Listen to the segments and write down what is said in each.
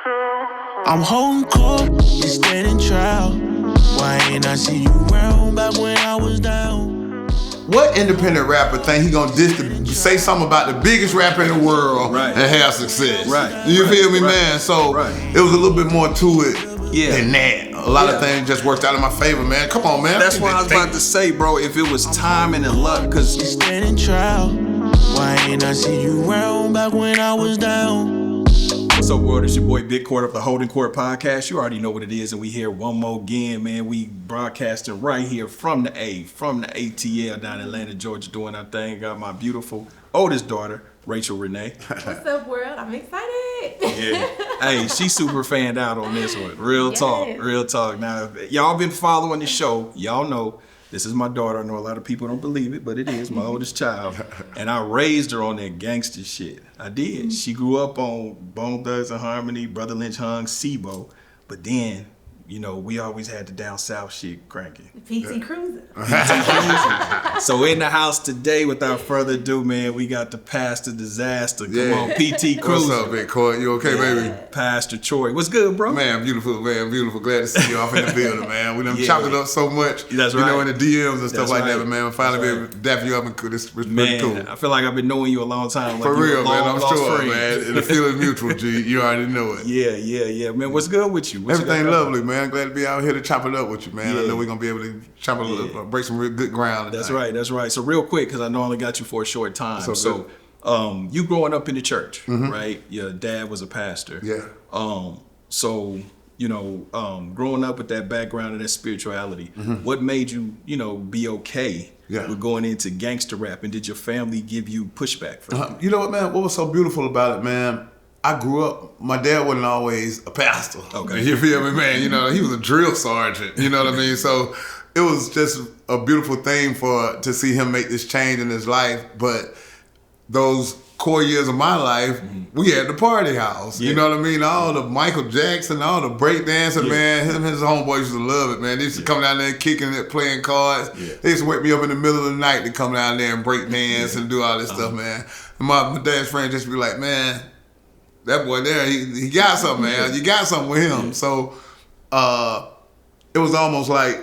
I'm holding court, you standing trial. Why ain't I see you around back when I was down? What independent rapper think he gonna say something about the biggest rapper in the world and have success? Right. You feel me, man? So it was a little bit more to it than that. A lot of things just worked out in my favor, man. Come on, man. That's what I was about to say, bro. If it was timing and luck, cause You standing trial. Why ain't I see you around back when I was down? what's up, world? It's your boy Big Court of the Holdin Court Podcast. You already know what it is, and we here one more again, man. We broadcasting right here from the ATL down in Atlanta, Georgia, doing our thing. Got my beautiful oldest daughter, Rachel Renee. What's up, world? I'm excited. Yeah. Hey, she's super fanned out on this one. Real talk. Now, if y'all been following the show, y'all know this is my daughter. I know a lot of people don't believe it, but it is my oldest child. And I raised her on that gangster shit. I did. She grew up on Bone Thugs and Harmony, Brother Lynch Hung, SIBO. But then, you know, we always had the down south shit cranking. PT Cruiser. So in the house today, without further ado, man, we got the Pastor Disaster. Come on, PT Cruiser. What's up, Big Court? You okay, baby? Pastor Troy. What's good, bro? Man, beautiful. Glad to see you off in the building, man. We done chopped it up so much. That's you right. know, in the DMs and stuff That's like right. that, but man, we finally be able to dap you up and this was pretty Man, cool. I feel like I've been knowing you a long time. Like For real, man. I'm sure, friend. man. And the feeling mutual, G. You already know it. Yeah. Man, what's good with you? Everything lovely, man. Glad to be out here to chop it up with you, man. Yeah. I know we're gonna be able to chop it, break some real good ground tonight. That's right. So real quick, because I know I only got you for a short time. So you growing up in the church, right? Your dad was a pastor. Yeah. So, you know, growing up with that background and that spirituality, what made you, you know, be okay with going into gangster rap? And did your family give you pushback for that? You know what, man? What was so beautiful about it, man? I grew up, my dad wasn't always a pastor. Okay. You feel me, man? You know, he was a drill sergeant. You know what I mean? So it was just a beautiful thing to see him make this change in his life. But those core years of my life, we had the party house. You know what I mean? All the Michael Jackson, all the breakdancing, man. Him and his homeboys used to love it, man. They used to come down there kicking it, playing cards. They used to wake me up in the middle of the night to come down there and break dance and do all this stuff, man. And my dad's friend just be like, man, that boy there, he got something, man. You got something with him. So it was almost like,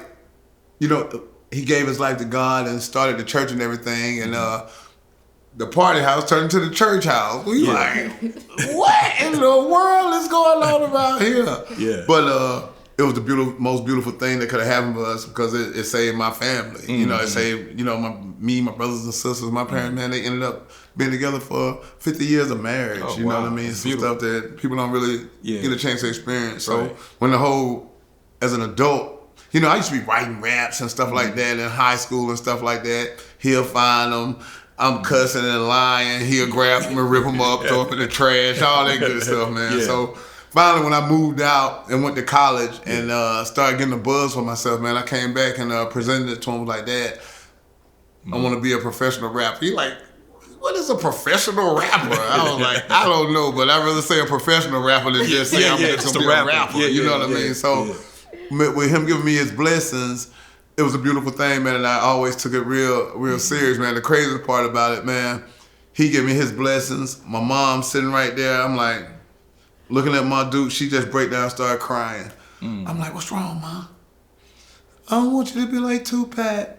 you know, he gave his life to God and started the church and everything. And the party house turned into the church house. We like, what in the world is going on around here? Yeah. But it was the most beautiful thing that could have happened for us because it saved my family. You know, it saved, you know, my brothers and sisters, my parents, man, they ended up being together for 50 years of marriage. You know what I mean? Some stuff that people don't really get a chance to experience. So when as an adult, you know, I used to be writing raps and stuff like that in high school and stuff like that. He'll find them. I'm cussing and lying. He'll grab them and rip them up, throw them in the trash, all that good stuff, man. So finally, when I moved out and went to college and started getting a buzz for myself, man, I came back and presented it to him like that. I want to be a professional rapper. He like, what is a professional rapper? I was like, I don't know, but I'd rather say a professional rapper than just say I'm just going to be a rapper. You know what I mean? So with him giving me his blessings, it was a beautiful thing, man, and I always took it real serious, man. The craziest part about it, man, he gave me his blessings. My mom sitting right there, I'm like, looking at my dude, she just break down, started crying. I'm like, what's wrong, Mom? I don't want you to be like Tupac.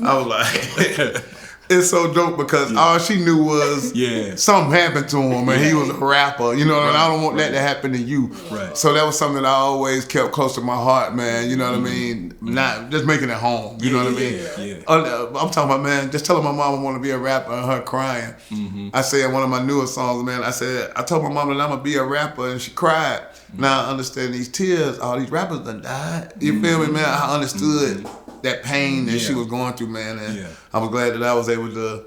I was like, it's so dope because all she knew was something happened to him and he was a rapper, you know, and I don't want that to happen to you. So that was something that I always kept close to my heart, man, you know what I mean? Not just making it home, you know what I mean? I'm talking about, man, just telling my mom I want to be a rapper and her crying. I said one of my newest songs, man, I told my mom that I'm going to be a rapper and she cried. Now I understand these tears, all these rappers done died. You feel me, man? I understood that pain that she was going through, man, and I was glad that I was able to,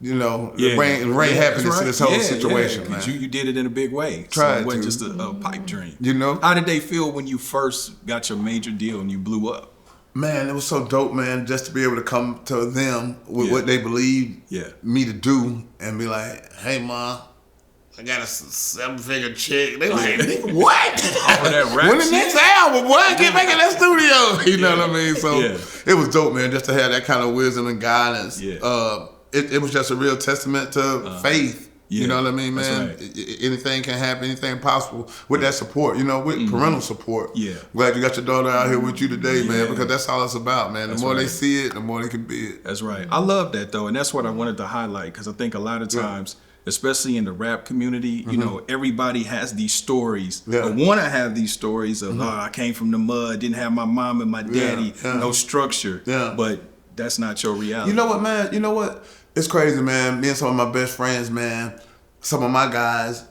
you know, bring happiness to this whole situation, man. You did it in a big way. Tried so it wasn't to. just a pipe dream. You know? How did they feel when you first got your major deal and you blew up? Man, it was so dope, man, just to be able to come to them with what they believed me to do and be like, hey, Ma, I got a 7-figure check. They like, what? When the next album, boy, get back in that studio. You know what I mean? So it was dope, man, just to have that kind of wisdom and guidance. It was just a real testament to faith You know what I mean, man? That's right. Anything can happen, anything possible with that support, with parental support. Yeah. Glad you got your daughter out here with you today, man, because that's all it's about, man. The more they see it, the more they can be it. That's right. I love that, though, and that's what I wanted to highlight, because I think a lot of times, especially in the rap community, everybody has these stories, or want to have these stories of, I came from the mud, didn't have my mom and my daddy, no structure, but that's not your reality. You know what, man? You know what? It's crazy, man. Me and some of my best friends, man, some of my guys,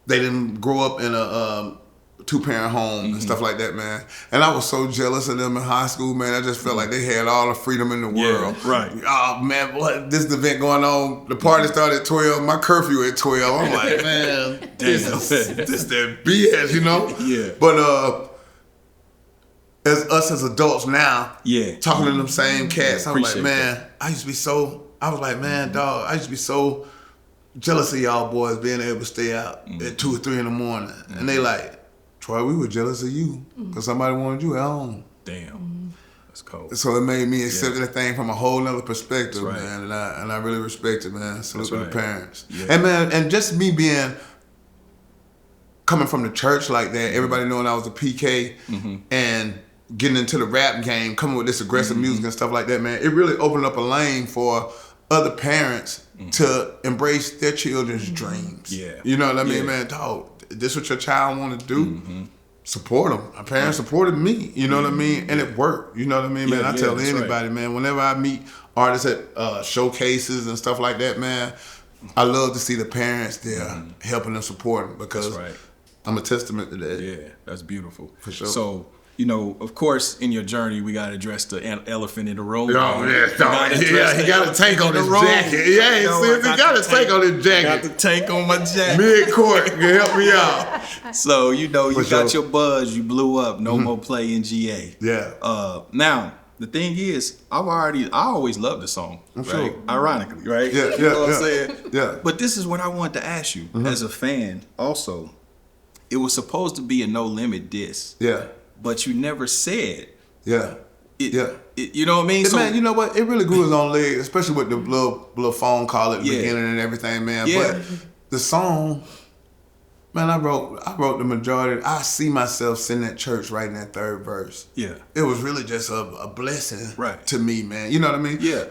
they didn't grow up in a two-parent home and stuff like that, man. And I was so jealous of them in high school, man. I just felt like they had all the freedom in the world. Right. Oh, man, what? This event going on. The party started at 12. My curfew at 12. I'm like, man, this that BS, Yeah. But as us as adults now, talking to them same cats, I'm like, man, I used to be so jealous of y'all boys being able to stay out at 2 or 3 in the morning. And they like, Troy, we were jealous of you because somebody wanted you at home. Damn. That's cold. So it made me accept that thing from a whole nother perspective, right. man. And I really respect it, man. Salute to the parents. Yeah. And man, and just me coming from the church like that, everybody knowing I was a PK and getting into the rap game, coming with this aggressive music and stuff like that, man, it really opened up a lane for other parents to embrace their children's dreams. Yeah. You know what I mean, man? Dog, this what your child want to do? Support them. My parents supported me, you know what I mean? And it worked, you know what I mean, man? I tell anybody, man, whenever I meet artists at showcases and stuff like that, man, I love to see the parents there helping them support them because I'm a testament to that. Yeah, that's beautiful. For sure. So, of course, in your journey, we got to address the elephant in the room. He got a tank on his jacket. Yeah, he got a tank on his jacket. Got the tank on my jacket. Mid-court, can help me out. So, you got your buzz, you blew up, no more play in GA. Yeah. Now, the thing is, I always loved the song, right? Sure. Ironically, right? Yeah, you know what I'm saying? Yeah. But this is what I wanted to ask you, as a fan, also. It was supposed to be a No Limit diss. Yeah. But you never said. You know what I mean? Man, you know what? It really grew its own leg, especially with the little phone call at the beginning and everything, man. Yeah. But the song, man, I wrote the majority. I see myself sitting at church writing that third verse. Yeah. It was really just a blessing to me, man. You know what I mean? Yeah.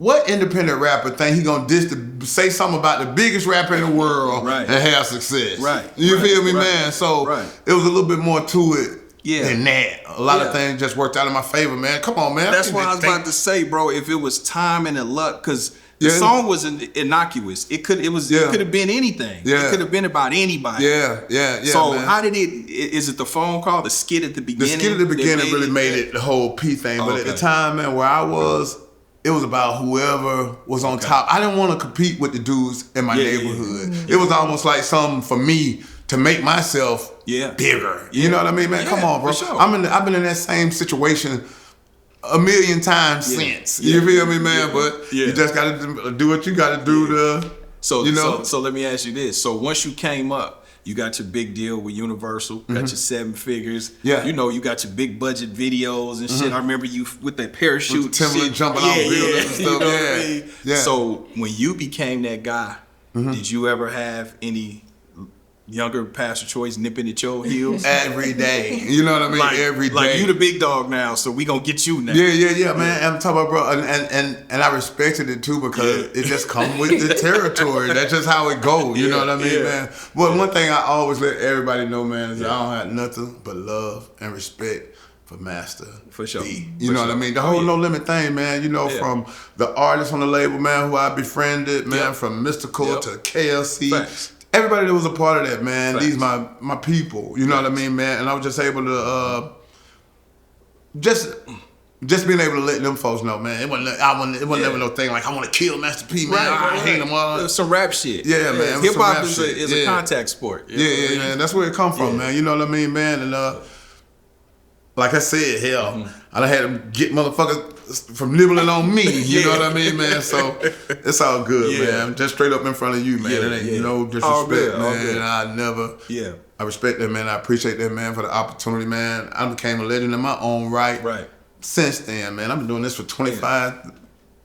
What independent rapper think he gonna diss to say something about the biggest rapper in the world and have success? Right. You feel me, man? So it was a little bit more to it than that. A lot of things just worked out in my favor, man. Come on, man. That's what I was about to say, bro. If it was timing and luck, because the song was innocuous. It could have been anything. Yeah. It could have been about anybody. Yeah. So man. how did is it the phone call, the skit at the beginning? The skit at the beginning really made it the whole P thing. But at the time, man, where I was, it was about whoever was on top. I didn't want to compete with the dudes in my neighborhood. It was almost like something for me to make myself bigger. You know what I mean, man? Come on, bro. Sure. I've been in that same situation a million times since. You feel me, man? But you just gotta do what you gotta do to. So let me ask you this. So once you came up, you got your big deal with Universal, got your 7 figures. Yeah. You got your big budget videos and shit. I remember you with that parachute with Timberland jumping off buildings and stuff. You know what I mean? So when you became that guy, did you ever have any younger Pastor Choice nipping at your heels? Every day. You know what I mean? Every day. Like you the big dog now, so we gonna get you now. Yeah, man. I'm talking about, bro, and I respected it too because it just come with the territory. That's just how it goes. You know what I mean, man? Well, one thing I always let everybody know, man, is I don't have nothing but love and respect for Master. For sure. You know what I mean? The whole No Limit thing, man, from the artists on the label, man, who I befriended, man, from Mystical to KLC. Facts. Everybody that was a part of that, man, Facts. These my people. You know what I mean, man? And I was just able to just being able to let them folks know, man. It wasn't never no thing like I want to kill Master P, man. I hate him all. Some rap shit. Yeah, man. Hip hop is a contact sport. Yeah, man. That's where it come from, man. You know what I mean, man? And like I said, hell, I done had to get motherfuckers from nibbling on me. You know what I mean, man? So it's all good, man. Just straight up in front of you, man. It ain't no disrespect, man. I respect that, man. I appreciate that, man, for the opportunity, man. I became a legend in my own right. Since then, man. I've been doing this for 25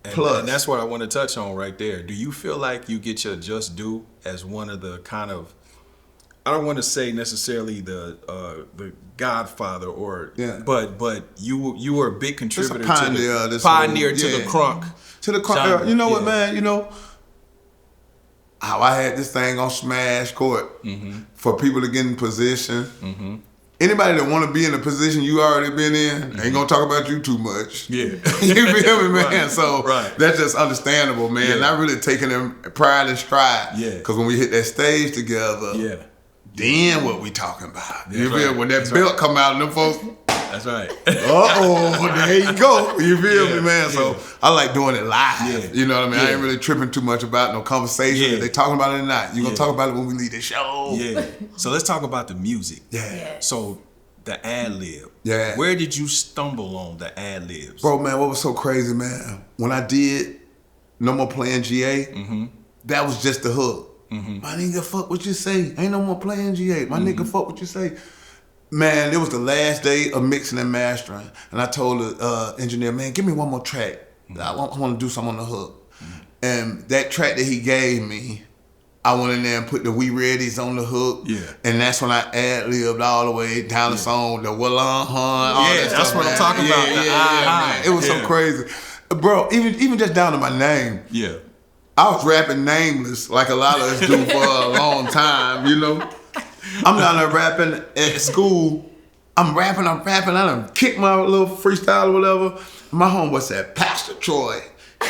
And that's what I want to touch on right there. Do you feel like you get your just due as one of the kind of, I don't want to say necessarily the godfather but you were a big contributor to the Crunk. To the Crunk. You know what, man? You know how I had this thing on Smash Court for people to get in position. Anybody that want to be in a position you already been in ain't gonna talk about you too much. Yeah, you feel me, man? Right. So that's just understandable, man. Not really taking them pride and stride. Yeah, because when we hit that stage together, then what we talking about? You feel when that belt come out and them folks. That's right. There you go. You feel me, man? So I like doing it live. Yeah. You know what I mean? I ain't really tripping too much about no conversation. If they talking about it or not. You're going to talk about it when we leave the show. Yeah. So let's talk about the music. Yeah. So the ad-lib. Yeah. Where did you stumble on the ad-libs? Bro, man, what was so crazy, man? When I did No More Playing GA, that was just the hook. My nigga, fuck what you say. Ain't no more playing GA. My nigga, fuck what you say. Man, it was the last day of mixing and mastering. And I told the engineer, man, give me one more track. I want to do something on the hook. And that track that he gave me, I went in there and put the We Readies on the hook. Yeah. And that's when I ad-libbed all the way down the song, the Well all that stuff. That's what I'm talking about. Man. It was so crazy. Bro, even just down to my name. Yeah. I was rapping nameless like a lot of us do for a long time, you know? I'm down there rapping at school. I'm rapping. I done kicked my little freestyle or whatever. My homeboy said, Pastor Troy.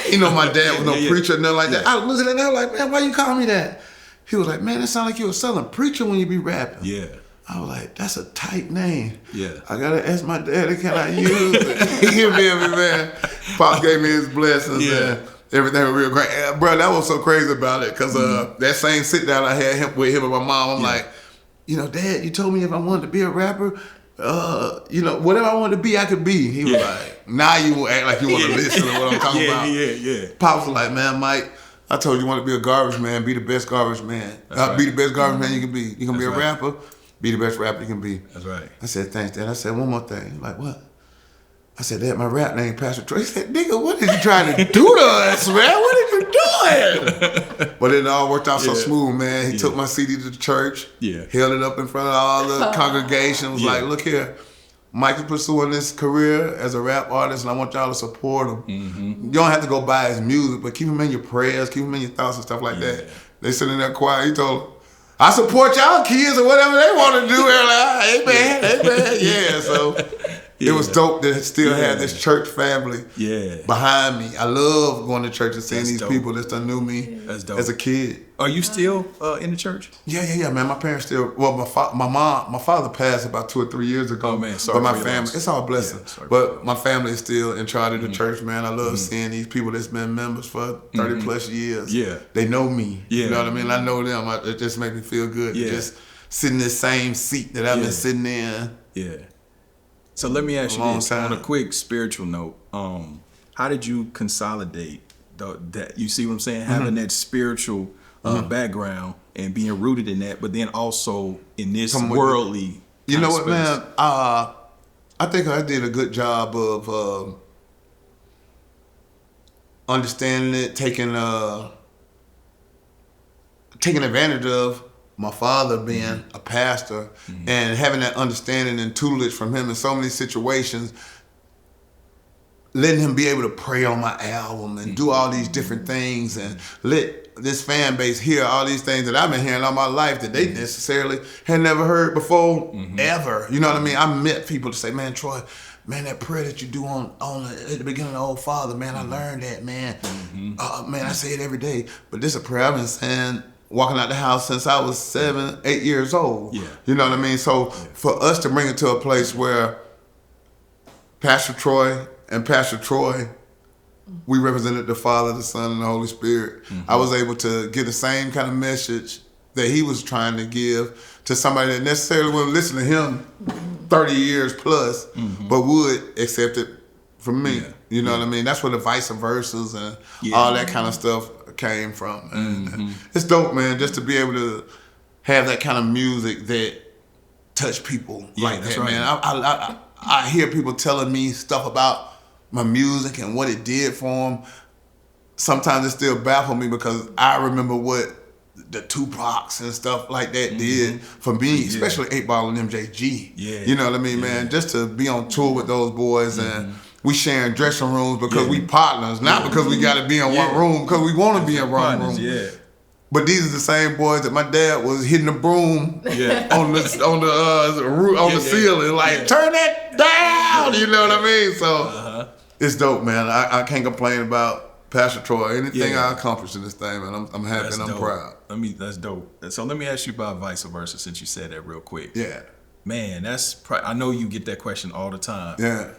You know, my dad was no preacher or nothing like that. I was looking at that like, man, why you call me that? He was like, man, it sound like you a southern preacher when you be rapping. Yeah. I was like, that's a tight name. Yeah. I gotta ask my daddy, can I use it? You feel me, man? Pop gave me his blessings, man. Everything was real great. Bro, that was so crazy about it, because that same sit down I had with him and my mom, I'm like, you know, Dad, you told me if I wanted to be a rapper, you know, whatever I wanted to be, I could be. He was like, now you act like you want to listen to what I'm talking about. Yeah. Pops was like, man, Mike, I told you want to be a garbage man, be the best garbage man. Be the best garbage man you can be. You can be a rapper, be the best rapper you can be. That's right. I said, thanks, Dad. I said, one more thing. Like, what? I said, Dad, my rap name, Pastor Troy. He said, nigga, what did you trying to do to us, man? What did you doing? But it all worked out so smooth, man. He took my CD to the church, held it up in front of all the congregation, was like, look here, Mike is pursuing this career as a rap artist, and I want y'all to support him. You don't have to go buy his music, but keep him in your prayers, keep him in your thoughts and stuff like that. They sitting in that choir, he told them, I support y'all kids or whatever they want to do. They're like, amen. Yeah, so it was dope to still have this church family behind me. I love going to church and seeing these people that knew me as a kid. Are you still in the church? Yeah, man. My parents still. Well, my father passed about 2 or 3 years ago. Oh man, sorry. But my family, it's all a blessing. But my family is still in charge of the church, man. I love seeing these people that's been members for 30 plus years. Yeah, they know me. You know what I mean? I know them. It just makes me feel good. To just sit in the same seat that I've been sitting in. Yeah. So let me ask you this on a quick spiritual note. How did you consolidate that? You see what I'm saying? Having that spiritual background and being rooted in that, but then also in this worldly. You know what, man? I think I did a good job of understanding it, taking advantage of my father being a pastor and having that understanding and tutelage from him in so many situations, letting him be able to pray on my album and do all these different things and let this fan base hear all these things that I've been hearing all my life that they necessarily had never heard before, ever. You know what I mean? I met people to say, man, Troy, man, that prayer that you do at the beginning of Old Father, man, I learned that, man. Man, I say it every day. But this is a prayer I've been saying walking out the house since I was 7, 8 years old. You know what I mean? So for us to bring it to a place where Pastor Troy and Pastor Troy, we represented the Father, the Son, and the Holy Spirit. I was able to give the same kind of message that he was trying to give to somebody that necessarily wouldn't listen to him 30 years plus, but would accept it from me. You know what I mean? That's where the vice versas and all that kind of stuff came from. And it's dope, man, just to be able to have that kind of music that touch people like that, man. I hear people telling me stuff about my music and what it did for them. sometimes it still baffles me because I remember what the Tupacs and stuff like that did for me, especially 8 Ball and MJG. Yeah. You know what I mean, man? Just to be on tour with those boys and we sharing dressing rooms because we partners, not because we got to be in one room, because we want to be in one room. Yeah. But these are the same boys that my dad was hitting the broom on the ceiling, like turn it down. You know what I mean? So it's dope, man. I can't complain about Pastor Troy. Anything I accomplished in this thing, man, I'm happy and I'm proud. That's dope. So let me ask you about vice versa, since you said that real quick. Yeah. Man, I know you get that question all the time. Yeah.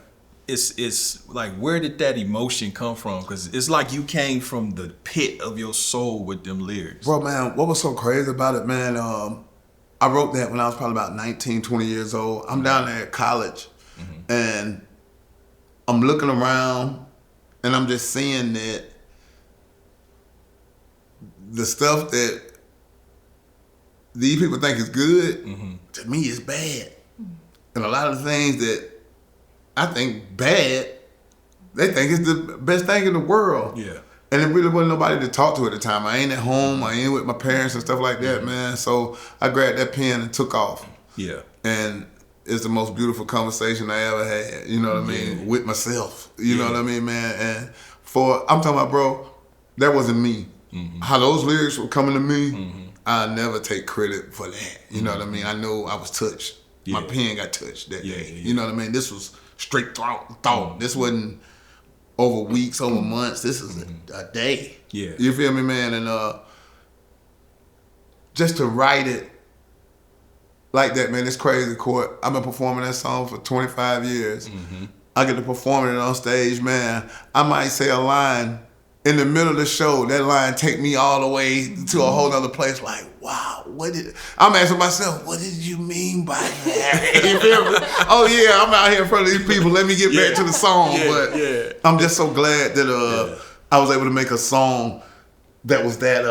It's like, where did that emotion come from? Because it's like you came from the pit of your soul with them lyrics. Bro, man, what was so crazy about it, man, I wrote that when I was probably about 19, 20 years old. I'm down there at college, and I'm looking around, and I'm just seeing that the stuff that these people think is good, to me is bad. And a lot of the things that I think bad, they think it's the best thing in the world. Yeah. And there really wasn't nobody to talk to at the time. I ain't at home. I ain't with my parents and stuff like that, man. So I grabbed that pen and took off. Yeah. And it's the most beautiful conversation I ever had, you know what I mean, with myself. You know what I mean, man? And I'm talking about, bro, that wasn't me. How those lyrics were coming to me, I never take credit for that. You know what I mean? I know I was touched. My pen got touched that day. You know what I mean? This was straight thought. This wasn't over weeks, over months. This is a day. Yeah. You feel me, man? And just to write it like that, man, it's crazy, Court. I've been performing that song for 25 years. I get to perform it on stage, man. I might say a line in the middle of the show, that line take me all the way to a whole other place. Like, wow, I'm asking myself, what did you mean by that? You feel me? Oh yeah, I'm out here in front of these people. Let me get back to the song. But I'm just so glad that I was able to make a song that was that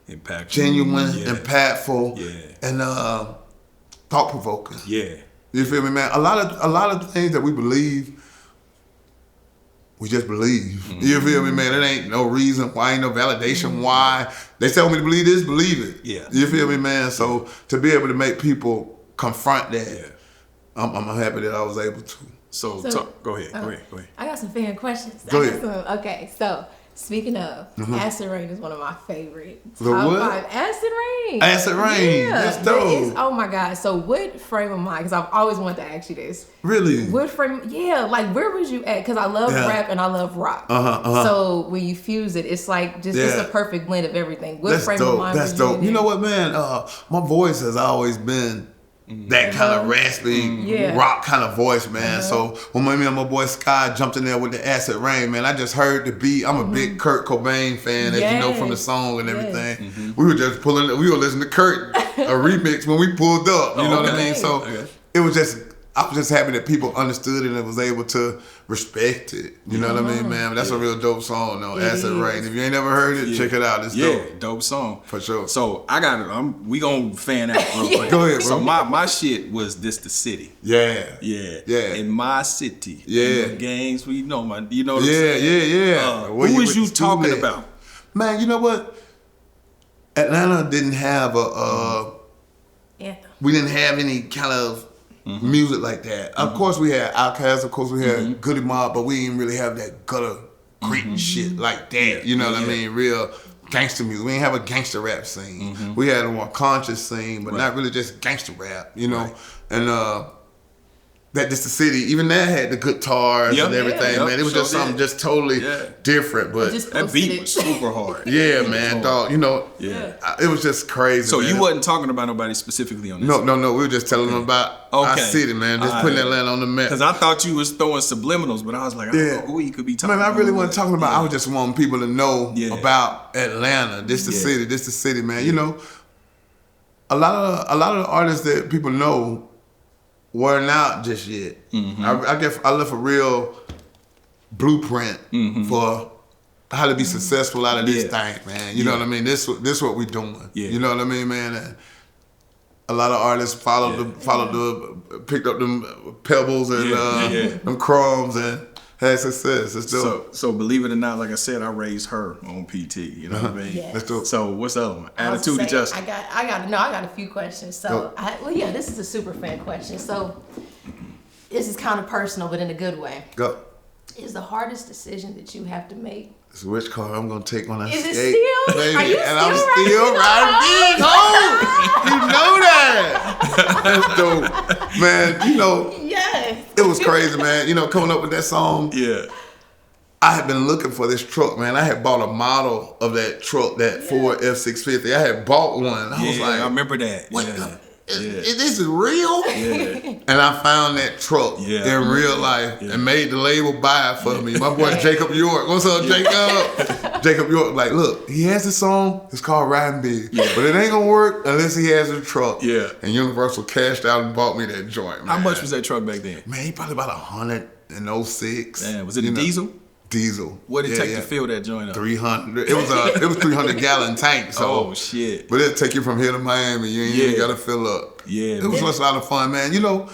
impactful, genuine, impactful, and thought provoking. Yeah. You feel me, man? A lot of the things that we believe, we just believe. You feel me, man? It ain't no reason why, ain't no validation why. They tell me to believe this, believe it. Yeah. You feel me, man? So to be able to make people confront that, I'm happy that I was able to. So go ahead. I got some fan questions. Go ahead. Okay, so speaking of, Acid Rain is one of my favorites. The what? Acid Rain. Acid Rain. That's dope. Oh my God. So what frame of mind, because I've always wanted to ask you this. Really? What frame, like where was you at? Because I love rap and I love rock. So when you fuse it, it's like just it's a perfect blend of everything. What frame of mind That's was dope. you You know what, man? My voice has always been that kind of raspy rock kind of voice, man. So when me and my boy Sky jumped in there with the Acid Rain, man, I just heard the beat. I'm a big Kurt Cobain fan, as you know from the song and everything. We were just we were listening to Kurt, a remix when we pulled up. You know what I mean? So it was I was just happy that people understood it and was able to respect it. You know what I mean, man? That's a real dope song, though. Acid Rain. If you ain't never heard it, check it out. It's dope. Dope song. For sure. So I got it. We gonna fan out real quick. Go ahead, bro. So my shit was This the City. Yeah. In my city. Yeah. The gangs, you know what I'm saying? Yeah. Who was you talking about? Man, you know what? Atlanta didn't have we didn't have any kind of music like that. Of course we had Outkast, of course we had Goody Mob, but we didn't really have that gutter grit shit like that. You know what I mean? Real gangster music. We didn't have a gangster rap scene. We had a more conscious scene, but not really just gangster rap, you know? And that This the City, even that had the guitars and everything, man. It was just something just totally different. But that beat was super hard. Man, dog. You know, it was just crazy. So man. you wasn't talking about nobody specifically on this? No. We were just telling them about our city, man. Just putting Atlanta on the map. Because I thought you was throwing subliminals, but I was like, I don't know who you could be talking about. Man, I really wasn't talking about. I was just wanting people to know about Atlanta. This the city, man. You know, a lot of the artists that people know weren't out just yet. I guess I left a real blueprint for how to be successful out of this thing, man. You know what I mean? This what we doing. You know what I mean, man? And a lot of artists picked up them pebbles and them crumbs, and had success. It's dope. So believe it or not, like I said, I raised her on PT. You know what I mean? Yes. That's dope. So what's the other one? Attitude adjustment. I got a few questions. So this is a super fan question. So this is kind of personal, but in a good way. Go. Is the hardest decision that you have to make? It's which car I'm gonna take when I skate. Is it still? Baby. Are you and I'm still still riding big. You know that. That's dope, man. You know. Yes. It was crazy, man. You know, coming up with that song. Yeah. I had been looking for this truck, man. I had bought a model of that truck, that Ford F650. I had bought one. I was like, I remember that. what Yeah. this is real? Yeah. And I found that truck in real life and made the label buy it for me. My boy Jacob York. What's up, Jacob? Jacob York, like, look, he has this song. It's called Riding Big. Yeah. But it ain't going to work unless he has a truck. Yeah. And Universal cashed out and bought me that joint, man. How much was that truck back then? Man, he probably about 106. Man, was it a diesel? Diesel. What did it take to fill that joint up? 300. It was 300 gallon tank. So, oh shit! But it'll take you from here to Miami. You ain't got to fill up. Yeah, it was just a lot of fun, man. You know,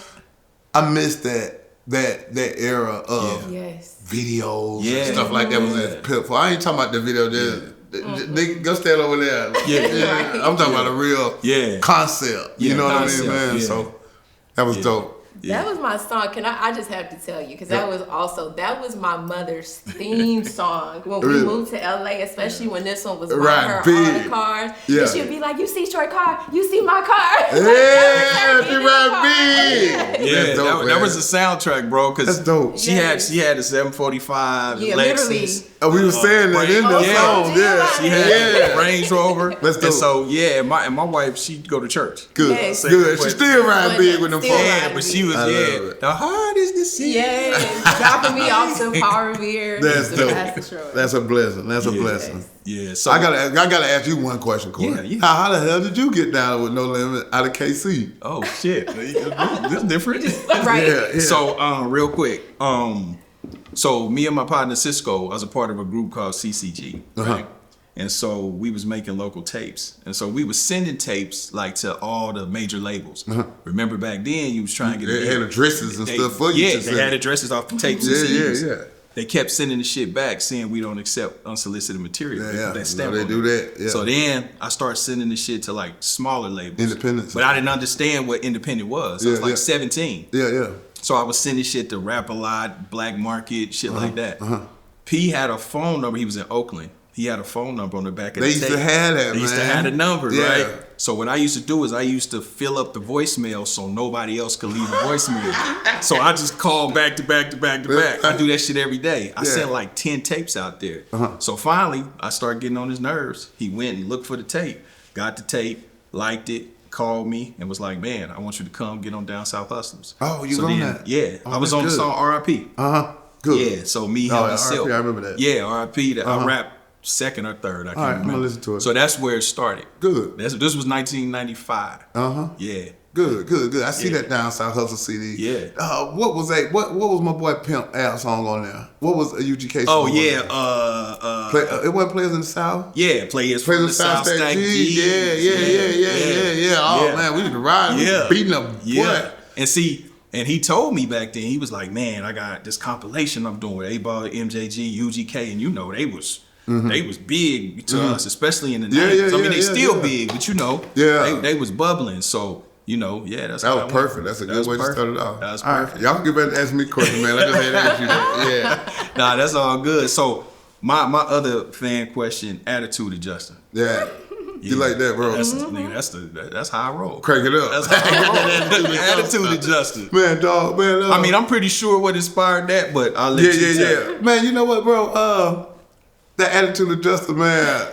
I miss that era of videos and stuff like that was that pitiful. I ain't talking about the video there. Nigga, go stand over there. Yeah. I'm talking about a real concept. You know what I mean, man? Yeah. So that was dope. Yeah. That was my song. I just have to tell you, because that was my mother's theme song when we moved to LA, especially when this one was by her on the cars. Yeah. And she'd be like, you see Troy car, you see my car. Yeah, she ride big. Yeah, dope, that was the soundtrack, bro. Cause that's dope. She had a 745 Lexus. Oh, we were saying that in the song. Yeah, she had a Range Rover. That's dope. And so and my wife, she'd go to church. Good, good. She still ride big with them folks. Yeah, but she was the hardest decision. Yeah, dropping me off some Power Beer. That's dope. That's a blessing. That's a blessing. Yeah. So I gotta ask you one question, Corey. Yeah. How the hell did you get down with No Limit out of KC? Oh shit, this is different. Right. Yeah. So real quick, so me and my partner Cisco, I was a part of a group called CCG, right? And so we was making local tapes. And so we was sending tapes like to all the major labels. Remember back then you was trying to get they had addresses and stuff for you. Yeah, they had addresses off the tapes and CDs. Yeah. They kept sending the shit back saying we don't accept unsolicited material. That stamp they do that. Yeah. So then I started sending the shit to like smaller labels. Independents. But I didn't understand what independent was. I was like 17. Yeah. So I was sending shit to Rap A Lot, Black Market, shit like that. P had a phone number. He was in Oakland. He had a phone number on the back of the tape. They used to have that, man. They used to have the number, right? So what I used to do is I used to fill up the voicemail so nobody else could leave a voicemail. So I just called back to back to back to back. I do that shit every day. I sent like 10 tapes out there. So finally, I started getting on his nerves. He went and looked for the tape, got the tape, liked it, called me, and was like, man, I want you to come get on Down South Hustlers. Oh, you was on that? Yeah. I was on the song R.I.P. Good. Yeah, so me, him, and Silk. I remember that. Yeah, R.I.P. I rap second or third. I can't remember. I'm gonna listen to it. So that's where it started. Good. This was 1995. Yeah. Good. I see that Down South Hustle CD. Yeah. What was that? What was my boy Pimp Al song on there? What was a UGK song? Oh yeah. It wasn't Players in the South. Yeah, Players from the South Stack G. Yeah. Oh man, we used to ride, beating them. Yeah. And see. And he told me back then, he was like, man, I got this compilation I'm doing with A-Ball, MJG, UGK, and you know, they was big to us, especially in the 90s. I mean, they still big, but you know, they was bubbling. So, you know, that was perfect. That's a good way to start it off. That was perfect. Y'all can get back to ask me questions, man. I just had to ask you that. Yeah. Nah, that's all good. So, my other fan question, attitude adjusting. Yeah. You like that, bro? That's how I roll. Crank it up. That's how I roll. Attitude adjusted. Man, dog, man. I mean, I'm pretty sure what inspired that, but I'll let you tell. Yeah. Man, you know what, bro? That attitude adjusted, man.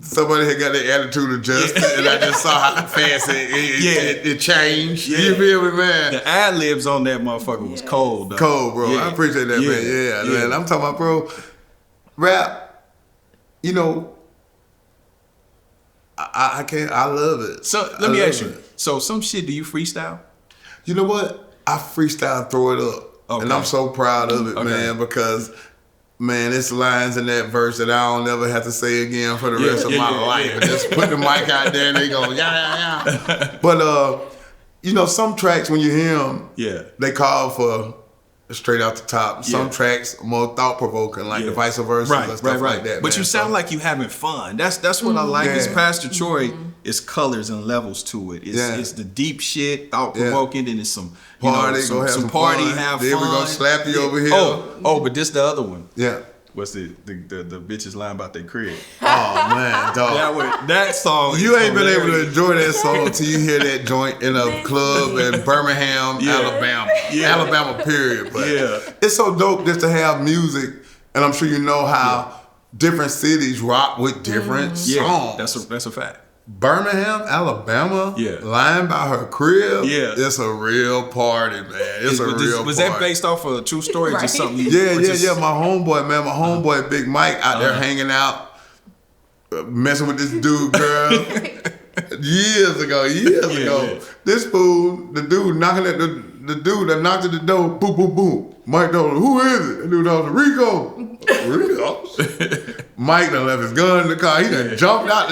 Somebody had got their attitude adjusted, and I just saw how fast it changed. Yeah. You feel me, man? The ad-libs on that motherfucker was cold, though. Cold, bro. Yeah. I appreciate that, man. Yeah, man. I'm talking about, bro, rap, you know, I love it. So let me ask you. So some shit, do you freestyle? You know what? I freestyle, throw it up, and I'm so proud of it, man. Because man, it's lines in that verse that I don't ever have to say again for the rest of my life. And just put the mic out there and they go yeah. But you know, some tracks when you hear them, they call for straight out the top. Some tracks more thought provoking, like the vice versa and stuff like that. But man. you sound like you having fun. That's what I like. Is Pastor Troy is colors and levels to it. It's the deep shit, thought provoking, then it's some party, some party, fun. have then fun. Then we gonna slap you over here. Oh, but this the other one. Yeah. What's the bitches lying about their crib? Oh man, dog. That song. You ain't been able to enjoy that song until you hear that joint in a club in Birmingham, Alabama. Alabama, period. But it's so dope just to have music, and I'm sure you know how different cities rock with different songs. That's a fact. Birmingham, Alabama, lying by her crib, it's a real party, man. It's a real party. Was that based off of a true story or just something? Yeah. My homeboy, Big Mike, out there hanging out, messing with this dude, girl. years ago. This fool, the dude knocking at the dude that knocked at the door, boom, boom, boom. Mike told him, who is it? The dude told him, Rico. Mike done left his gun in the car. He done jumped out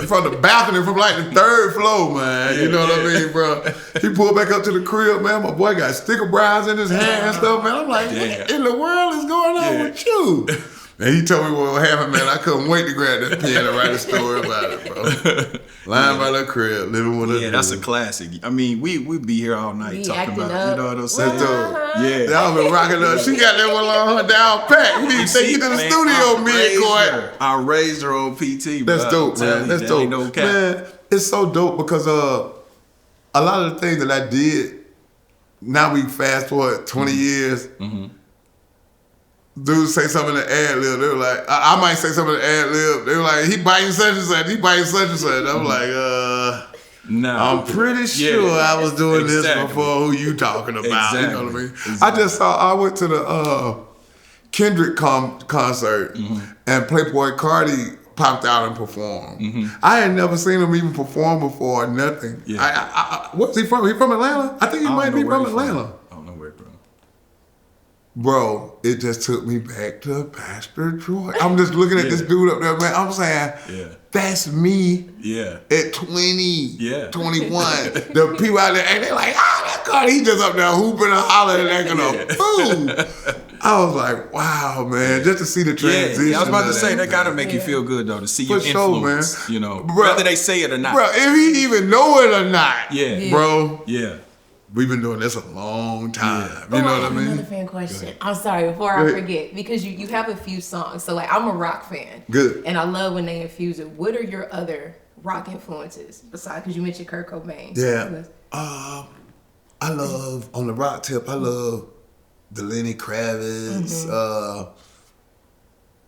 from the balcony from like the 3rd floor, man. You know what I mean, bro? He pulled back up to the crib, man. My boy got sticker brows in his hand and stuff, man. I'm like, what in the world is going on with you? And he told me what happened, man. I couldn't wait to grab that pen and write a story about it, bro. Lying by the crib, living with a dude. That's a classic. I mean, we be here all night talking about it. You know what I'm saying? Y'all been rocking up. She got that one on her down pat. We need to take you to the studio, mid-court. I raised her on PT, bro. That's dope, man. That's dope. No cap. Man, it's so dope because a lot of the things that I did, now we fast forward 20 years, dudes say something in the ad lib. They were like, I might say something in the ad lib. They were like, he biting such and such. He biting such and such. I'm like, no. I'm pretty sure I was doing this before. Who you talking about? You know what I mean? Exactly. I went to the Kendrick concert and Playboy Cardi popped out and performed. I had never seen him even perform before or nothing. What's he from? He from Atlanta? I think he might be from Atlanta. Bro, it just took me back to Pastor Troy. I'm just looking at this dude up there, man. I'm saying, that's me at 20, 21. The people out there, and they're like, that Cardi, he just up there hooping and hollering and acting a fool. I was like, wow, man, just to see the transition. I was about to say, that gotta make you feel good, though, to see your influence, man. You know, whether they say it or not. Bro, if he even know it or not, bro. We've been doing this a long time. You know what I mean? Another fan question. I'm sorry, before I forget, because you have a few songs. So, like, I'm a rock fan. Good. And I love when they infuse it. What are your other rock influences besides, because you mentioned Kurt Cobain? Yeah. I love, on the rock tip, I love the Lenny Kravitz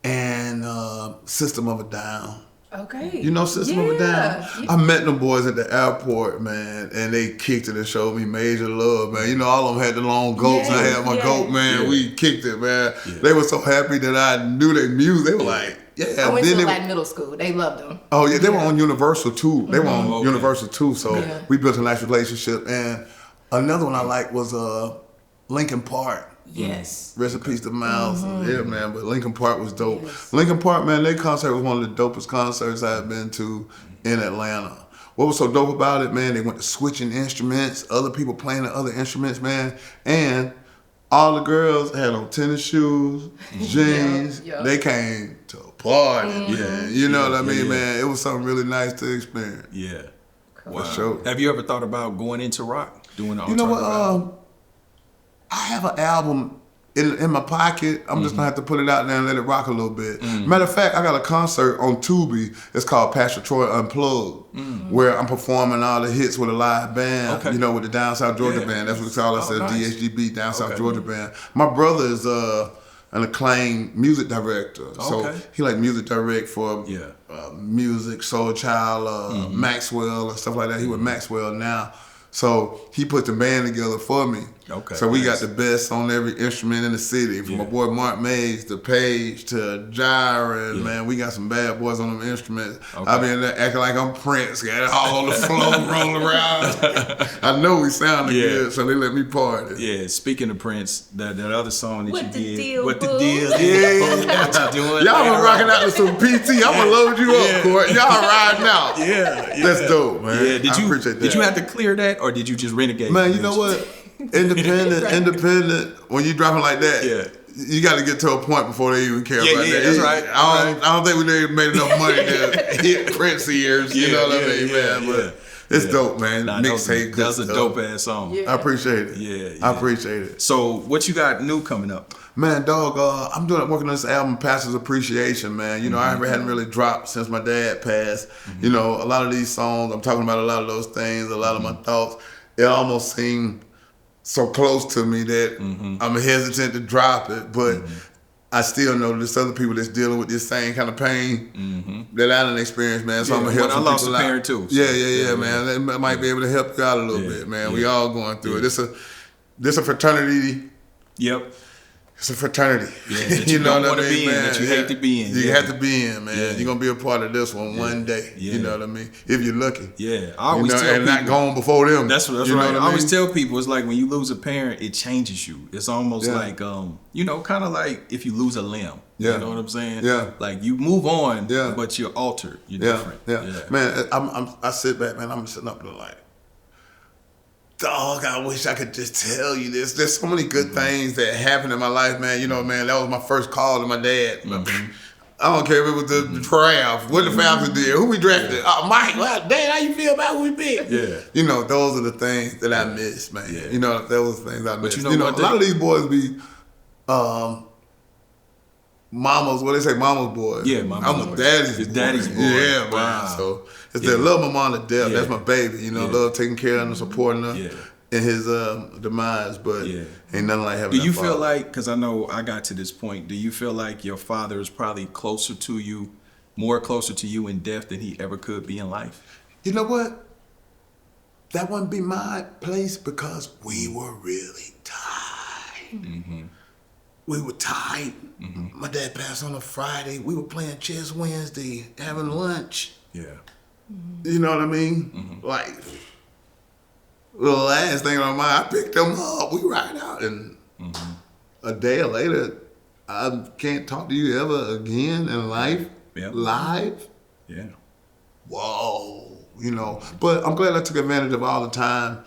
and System of a Down. Okay. You know System of a Down? I met them boys at the airport, man, and they kicked it and showed me major love, man. You know, all of them had the long goats. I had my goat, man. We kicked it, man. They were so happy that I knew their music. They were like, I went to like middle school. They loved them. Oh, yeah. They were on Universal, too. They were on Universal, too. So we built a nice relationship. And another one I liked was Linkin Park. Yes. Rest in peace to Miles. Yeah, man. But Linkin Park was dope. Yes. Linkin Park, man, their concert was one of the dopest concerts I've been to in Atlanta. What was so dope about it, man, they went to switching instruments, other people playing the other instruments, man. And all the girls had on tennis shoes, jeans. They came to a party. You know what I mean, man? It was something really nice to experience. Yeah. Wow. For sure. Have you ever thought about going into rock? Doing the You know what? I have an album in my pocket. I'm just gonna have to put it out there and let it rock a little bit. Matter of fact, I got a concert on Tubi. It's called Pastor Troy Unplugged, where I'm performing all the hits with a live band. You know, with the Down South Georgia band. That's what it's called. I said DHGB, Down South Georgia band. My brother is an acclaimed music director, so he like music direct for Music, Soul Child, Maxwell and stuff like that. He with Maxwell now. So he put the band together for me. So we got the best on every instrument in the city. From my boy Mark Mays to Page to Gyron, man. We got some bad boys on them instruments. I been there acting like I'm Prince, got it all on the floor, rolling around. I know we sounded good, so they let me party. Yeah, speaking of Prince, that other song that what you the did. Deal, what boo? the deal? What you doing? Y'all been rocking out to some PT. I'm gonna load you up, Court. Y'all riding out. That's dope, man. Yeah, I appreciate that. Did you have to clear that, or did you just renegade? Man, you know what? Independent. When you dropping like that, you got to get to a point before they even care about that. That's right. I don't think we made enough money to hit Prince ears. You know what I mean, man? But it's dope, man. Mixtape. That's a dope ass song. I appreciate it. Yeah. I appreciate it. So what you got new coming up? Man, dog, I'm working on this album, Pastor's Appreciation, man. You know, I hadn't really dropped since my dad passed. You know, a lot of these songs, I'm talking about a lot of those things, a lot of my thoughts. It almost seemed so close to me that I'm hesitant to drop it, but I still know there's other people that's dealing with this same kind of pain that I didn't experience, man. So I'm gonna help some people out. I lost a parent too. So. Yeah, man. That might be able to help you out a little bit, man. We all going through it. This a fraternity. Yep. It's a fraternity. Yeah, that you know what I mean, man. That you hate to be in. You have to be in, man. You're going to be a part of this one day. You know what I mean? If you're lucky. Yeah. I always tell people. And not going before them. That's right. I always tell people, it's like when you lose a parent, it changes you. It's almost like, you know, kind of like if you lose a limb. You know what I'm saying? Yeah. Like you move on, but you're altered. You're different. Yeah. Man, I sit back, man. I'm sitting up there like, dog, I wish I could just tell you this. There's so many good things that happened in my life, man. You know, man, that was my first call to my dad. I don't care if it was the draft, what the Falcons did, who we drafted. Mike, well, Dad, how you feel about who we picked? Yeah. You know, those are the things that I miss, man. Yeah. You know, those are the things I miss. But you know a lot of these boys be mama's, what they say, mama's boys. Yeah, mama's boys. I'm daddy's boy. Yeah, man. So it's that love my mom to death. That's my baby. You know, love taking care of her, supporting her in his demise. But ain't nothing like having. Do you feel like? Because I know I got to this point. Do you feel like your father is probably closer to you in death than he ever could be in life? You know what? That wouldn't be my place because we were really tired. We were tired. My dad passed on a Friday. We were playing chess Wednesday, having lunch. Yeah. You know what I mean? Like, the last thing on my mind, I picked them up. We ride out. And a day later, I can't talk to you ever again in life. Live. Yeah. Whoa. You know, but I'm glad I took advantage of all the time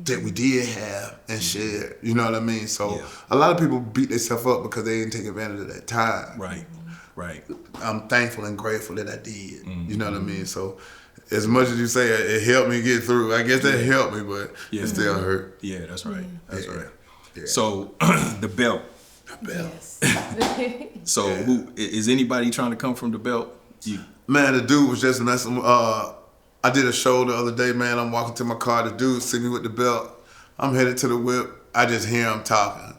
that we did have and shared. You know what I mean? So a lot of people beat themselves up because they didn't take advantage of that time. Right. I'm thankful and grateful that I did. You know what I mean? So as much as you say it helped me get through, I guess that helped me, but it still hurt. Yeah, that's right. That's right. Yeah. So the belt. Yes. So who is anybody trying to come from the belt? Man, the dude was just messing. I did a show the other day, man. I'm walking to my car. The dude see me with the belt. I'm headed to the whip. I just hear him talking.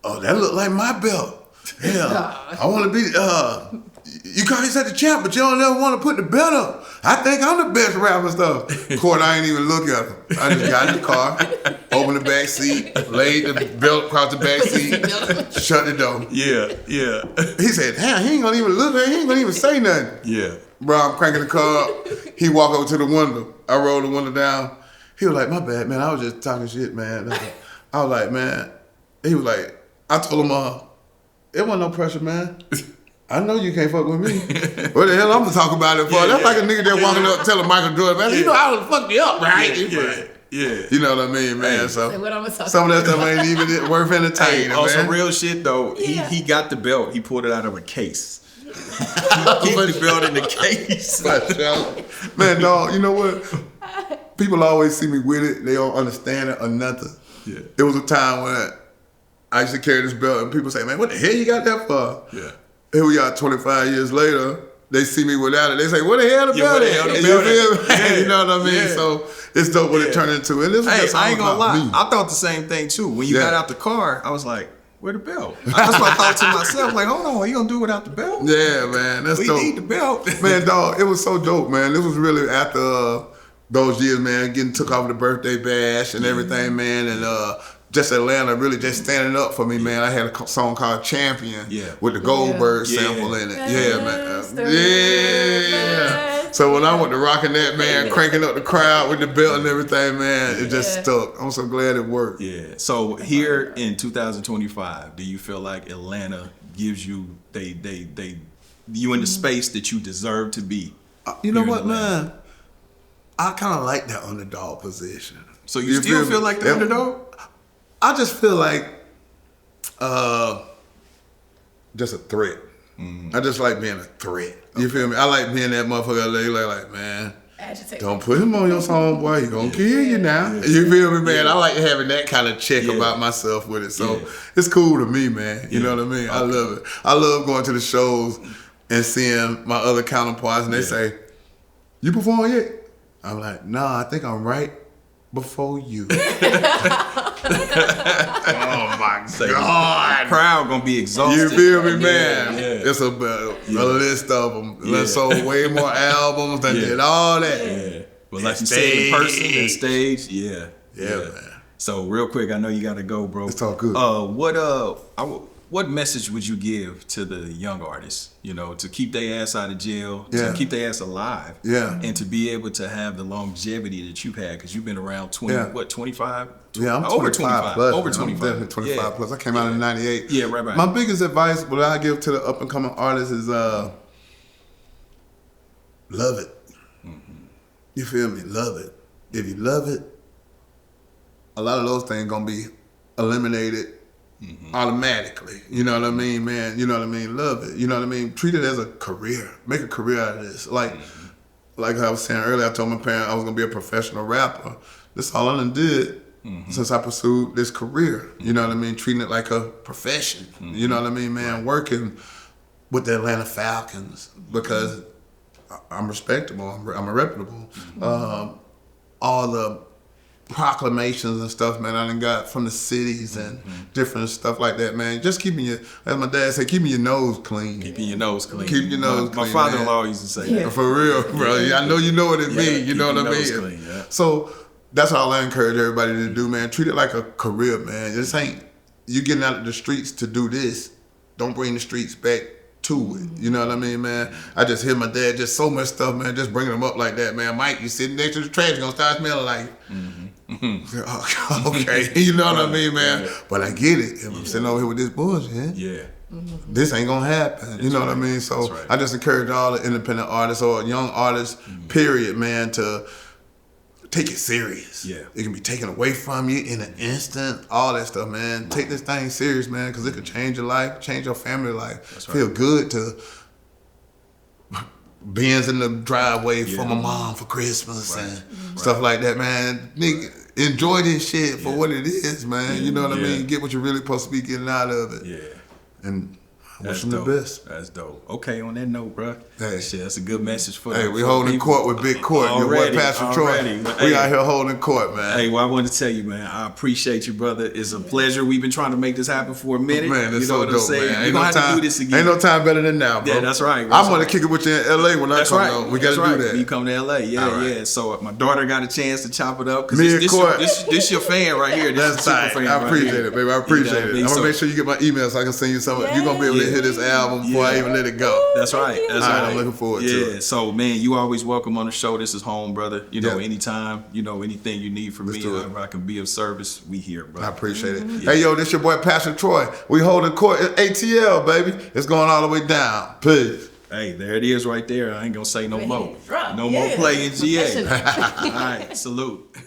Oh, that look like my belt. Yeah, I want to be. You call yourself the champ, but you don't ever want to put the belt up. I think I'm the best rapper and stuff. Court, I ain't even look at him. I just got in the car, opened the back seat, laid the belt across the back seat, shut the door. Yeah. He said, damn, he ain't gonna even look at it. He ain't gonna even say nothing. Yeah. Bro, I'm cranking the car up. He walk over to the window. I roll the window down. He was like, my bad, man. I was just talking shit, man. I was like, man. He was like, I told him, it wasn't no pressure, man. I know you can't fuck with me. What the hell I'm gonna talk about it for? That's like a nigga that walking up telling Michael Jordan, man, you know I would fuck you up, right? Yeah. You know what I mean, man? So some of that stuff ain't even worth entertaining, man. Some real shit, though. He got the belt. He pulled it out of a case. Keep the belt in the case. Man, dog, you know what? People always see me with it. They don't understand it or nothing. Yeah. It was a time when I used to carry this belt and people say, man, what the hell you got that for? Yeah. Here we are 25 years later. They see me without it. They say, what the hell the belt is? You know what I mean? So it's dope what it turned into. And this was just I ain't gonna lie. I thought the same thing too. When you got out the car, I was like, where the belt? That's what I thought to myself. Like, hold on, what you gonna do without the belt? Yeah, man, that's dope. We need the belt. Man, dog, it was so dope, man. This was really after those years, man, getting took off the birthday bash and everything, man, and just Atlanta really just standing up for me, man. I had a song called Champion with the Goldberg sample in it. Yeah, man. Yeah. So when I went to rocking that, man, cranking up the crowd with the belt and everything, man, it just stuck. I'm so glad it worked. Yeah. So here in 2025, do you feel like Atlanta gives you you in the space that you deserve to be? You know what, man? I kind of like that underdog position. So you still feel like the underdog? I just feel like just a threat. I just like being a threat. You feel me? I like being that motherfucker like man, don't put him on your song, boy. He gonna kill you now. You feel me, man? I like having that kind of check about myself with it. So it's cool to me, man. You know what I mean? I love it. I love going to the shows and seeing my other counterparts and they say, you perform yet? I'm like, nah, I think I'm right before you. Oh my God. Crowd gonna be exhausted. You feel me, man? It's a list of them. Yeah. Sold way more albums than did all that. Yeah. Well, like you said, in person, and stage, yeah, man. So real quick, I know you gotta go, bro. It's all good. What message would you give to the young artists, you know, to keep their ass out of jail, to keep their ass alive, and to be able to have the longevity that you've had, because you've been around 25? Yeah, I'm over 25 plus. Over 25. I'm definitely 25 plus. I came out in 98. Yeah, right. My biggest advice, what I give to the up and coming artists is love it. You feel me? Love it. If you love it, a lot of those things gonna be eliminated automatically. You know what I mean, man? You know what I mean? Love it. You know what I mean? Treat it as a career. Make a career out of this. Like I was saying earlier, I told my parents I was gonna be a professional rapper. That's all I done did since I pursued this career. You know what I mean? Treating it like a profession. You know what I mean, man? Working with the Atlanta Falcons because I'm respectable. I'm reputable. All the proclamations and stuff, man, I done got from the cities and different stuff like that, man. Just keeping your, as my dad said, keeping your nose clean. Keeping your nose clean. Keep your nose clean. My father-in-law used to say that. For real, bro. I know you know what it means. You know what I mean? Clean, So that's all I encourage everybody to do, man. Treat it like a career, man. This ain't, you getting out of the streets to do this. Don't bring the streets back to it. You know what I mean, man? I just hear my dad just so much stuff, man, just bringing them up like that, man. Mike, you sitting next to the trash, you're gonna start smelling like okay, you know what I mean, man? But I get it. If I'm sitting over here with this bullshit, this ain't gonna happen. You know what I mean? So I just encourage all the independent artists or young artists, period, man, to take it serious. It can be taken away from you in an instant, all that stuff, man. Take this thing serious, man, because it could change your life, change your family life. Feel good to Benz in the driveway for my mom for Christmas and stuff like that, man. Nigga, enjoy this shit for what it is, man. You know what I mean? Get what you're really supposed to be getting out of it. And I wish them the best. That's dope. Okay, on that note, bro. Hey. Shit, that's a good message for we holding court with Big Court. Your boy Pastor Troy. We out here holding court, man. Hey, well, I wanted to tell you, man, I appreciate you, brother. It's a pleasure. We've been trying to make this happen for a minute. Man, it's you know so what dope, I'm saying? man. We're going to have to do this again. Ain't no time better than now, bro. Yeah, that's right. I'm going to kick it with you in L.A. when I come out. We got to do that. You come to L.A., yeah. So my daughter got a chance to chop it up. Me and Court. This your fan right here. That's tight. I appreciate it, baby. I appreciate it. I'm going to make sure you get my email so I can send you some. You're going to be able to hear this album before I even let it go. That's right. That's right. I'm looking forward to it. Yeah, so man, you always welcome on the show. This is home, brother. You know, anytime, you know, anything you need from me, I can be of service. We here, brother. I appreciate it. Hey, yo, this your boy Pastor Troy. We holding court at ATL, baby. It's going all the way down. Peace. Hey, there it is right there. I ain't gonna say no more. No more playing GA. All right, salute.